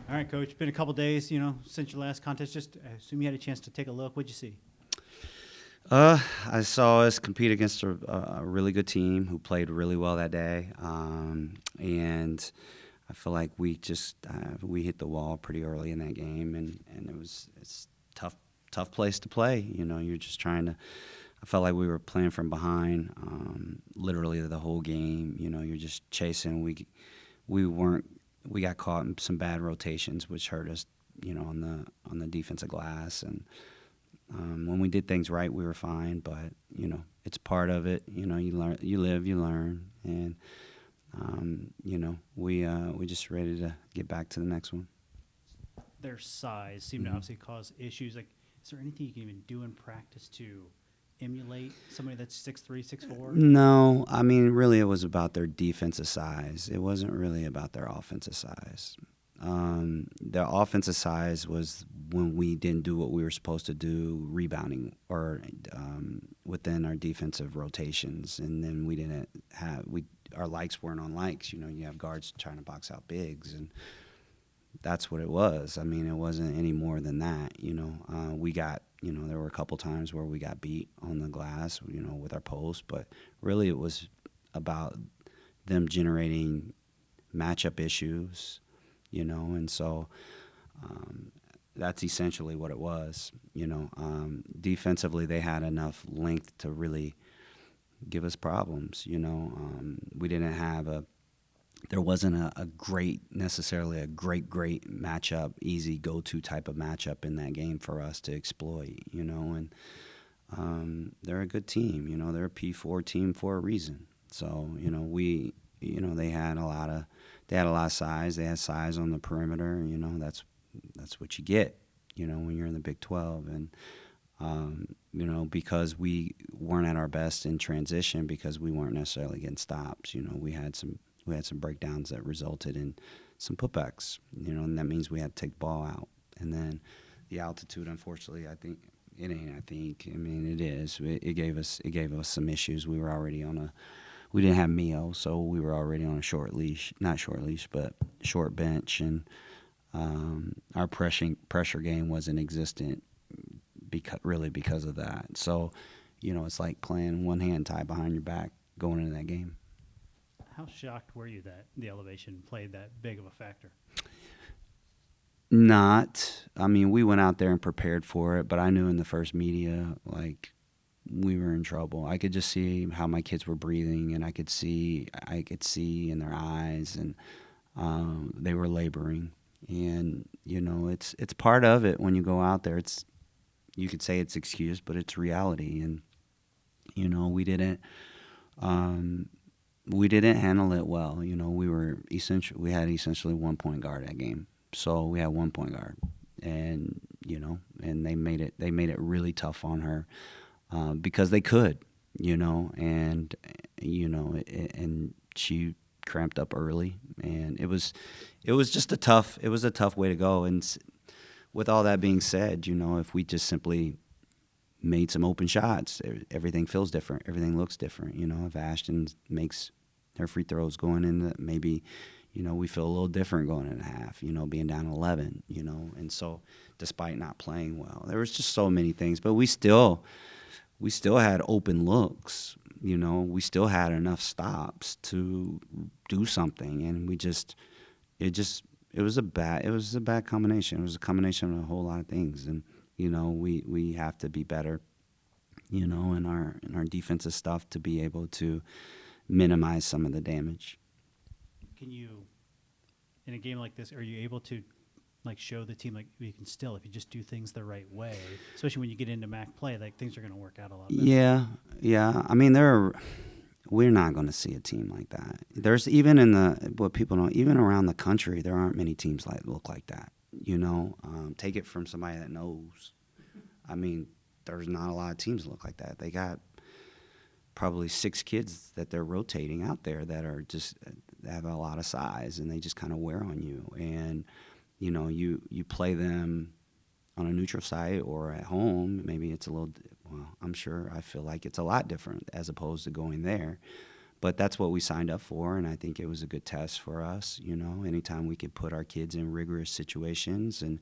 All right, Coach. Been a couple days, since your last contest. Just I assume you had a chance to take a look. What'd you see? I saw us compete against a really good team who played really well that day, and I feel like we hit the wall pretty early in that game, and it's tough place to play. You're just trying to. I felt like we were playing from behind, literally the whole game. You're just chasing. We weren't. We got caught in some bad rotations, which hurt us. On the defensive glass, and when we did things right, we were fine. But it's part of it. You learn, you live, you learn, and we just ready to get back to the next one. Their size seemed to hmm obviously cause issues. Like, is there anything you can even do in practice to emulate somebody that's 6'3", 6'4"? No, I mean, really, it was about their defensive size. It wasn't really about their offensive size. Their offensive size was when we didn't do what we were supposed to do, rebounding or within our defensive rotations, and then we didn't have we our likes weren't on likes. You have guards trying to box out bigs, and that's what it was. I mean, it wasn't any more than that. We got there were a couple times where we got beat on the glass, with our post, but really it was about them generating matchup issues, and so that's essentially what it was. Defensively, they had enough length to really give us problems. We didn't have there wasn't a great, necessarily a great matchup, easy go-to type of matchup in that game for us to exploit, and they're a good team. They're a P4 team for a reason. So, they had a lot of size. They had size on the perimeter. That's what you get, when you're in the Big 12. And, because we weren't at our best in transition, because we weren't necessarily getting stops, we had some breakdowns that resulted in some putbacks, and that means we had to take the ball out. And then the altitude, unfortunately, I mean, it is. It gave us some issues. We didn't have Mio, so we were already on a not short leash, but short bench, and our pressure game wasn't existent because of that. So, it's like playing one hand tied behind your back going into that game. How shocked were you that the elevation played that big of a factor? Not. I mean, we went out there and prepared for it, but I knew in the first media, like, we were in trouble. I could just see how my kids were breathing, and I could see in their eyes, and they were laboring. And it's part of it when you go out there. You could say it's excused, but it's reality. And we didn't handle it well. We had essentially 1 point guard that game. So we had 1 point guard, and and they made it really tough on her, because they could, and and she cramped up early, and it was just a tough way to go. And with all that being said, if we just simply made some open shots, everything feels different, everything looks different. If Ashton makes her free throws going in, maybe we feel a little different going in half, being down 11, and so despite not playing well, there was just so many things, but we still had open looks, we still had enough stops to do something, and it was a bad combination. It was a combination of a whole lot of things, and we have to be better, in our defensive stuff to be able to minimize some of the damage. Can you, in a game like this, are you able to show the team you can still, if you just do things the right way, especially when you get into MAC play, things are going to work out a lot better? Yeah. I mean, we're not going to see a team like that. There's what people know, even around the country, there aren't many teams look like that. Take it from somebody that knows. I mean, there's not a lot of teams that look like that. They got probably 6 kids that they're rotating out there that are just that have a lot of size, and they just kind of wear on you. And you play them on a neutral site or at home. Maybe it's a little. Well, I feel like it's a lot different as opposed to going there. But that's what we signed up for, and I think it was a good test for us. Anytime we could put our kids in rigorous situations and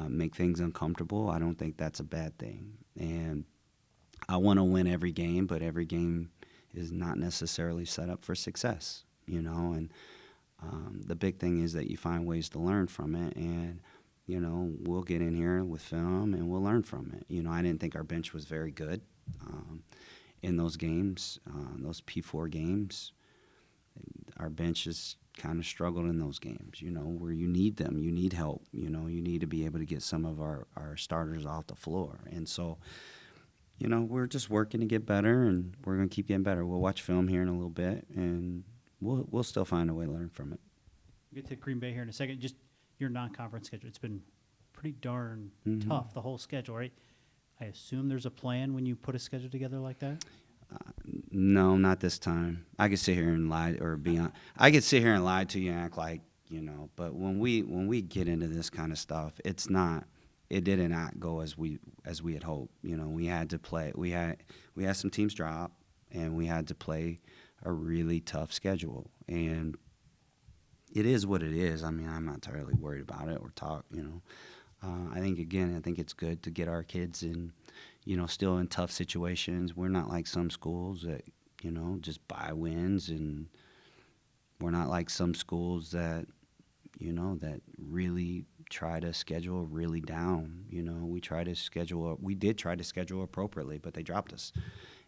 make things uncomfortable, I don't think that's a bad thing. And I want to win every game, but every game is not necessarily set up for success, and the big thing is that you find ways to learn from it, and we'll get in here with film and we'll learn from it. I didn't think our bench was very good in those games, those P4 games. Our bench has kind of struggled in those games, where you need them, you need help, you need to be able to get some of our starters off the floor. And so, we're just working to get better, and we're going to keep getting better. We'll watch film here in a little bit, and we'll still find a way to learn from it. We'll get to Green Bay here in a second. Just your non-conference schedule. It's been pretty darn tough, the whole schedule, right? I assume there's a plan when you put a schedule together like that? No, not this time. I could sit here and lie I could sit here and lie to you and act like, but when we get into this kind of stuff, it did not go as we had hoped. We had to play. We had some teams drop, and we had to play a really tough schedule. And it is what it is. I mean, I'm not terribly worried about it or talk. I think it's good to get our kids in, still in tough situations. We're not like some schools that, just buy wins, and we're not like some schools that, that really try to schedule really down. We did try to schedule appropriately, but they dropped us.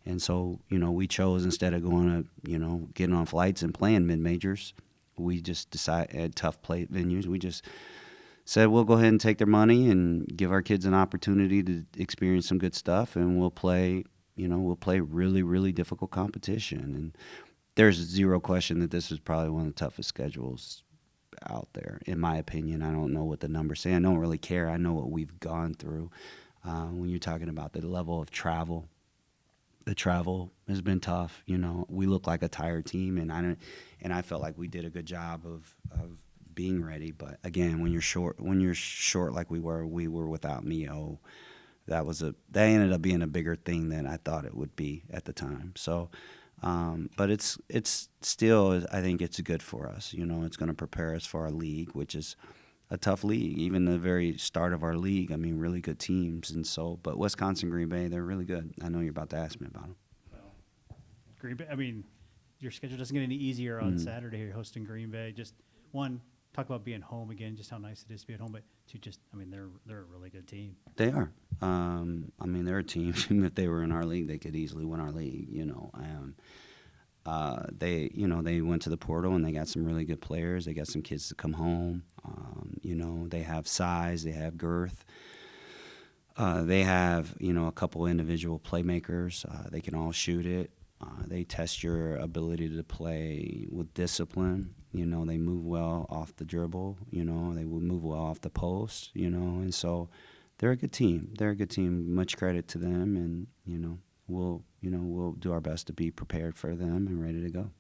And so, we chose, instead of going to, getting on flights and playing mid-majors, we just decided at tough play venues, we just said we'll go ahead and take their money and give our kids an opportunity to experience some good stuff, and we'll play really, really difficult competition. And there's zero question that this was probably one of the toughest schedules out there, in my opinion. I don't know what the numbers say. I don't really care. I know what we've gone through. When you're talking about the level of travel, the travel has been tough. We look like a tired team, and I felt like we did a good job of being ready. But again, when you're short like we were without Mio, that ended up being a bigger thing than I thought it would be at the time. So, but it's still, I think it's good for us. It's going to prepare us for our league, which is a tough league. Even the very start of our league, I mean, really good teams. And so, but Wisconsin, Green Bay, they're really good. I know you're about to ask me about them. Well, Green Bay, I mean, your schedule doesn't get any easier on Saturday. You're hosting Green Bay. Just one, talk about being home again, just how nice it is to be at home. But two, they're a really good team. They are. They're a team. If they were in our league, they could easily win our league. They went to the portal, and they got some really good players. They got some kids to come home. They have size, they have girth. They have, a couple individual playmakers. They can all shoot it. They test your ability to play with discipline. They move well off the dribble. They will move well off the post. And so they're a good team. Much credit to them, and we'll do our best to be prepared for them and ready to go.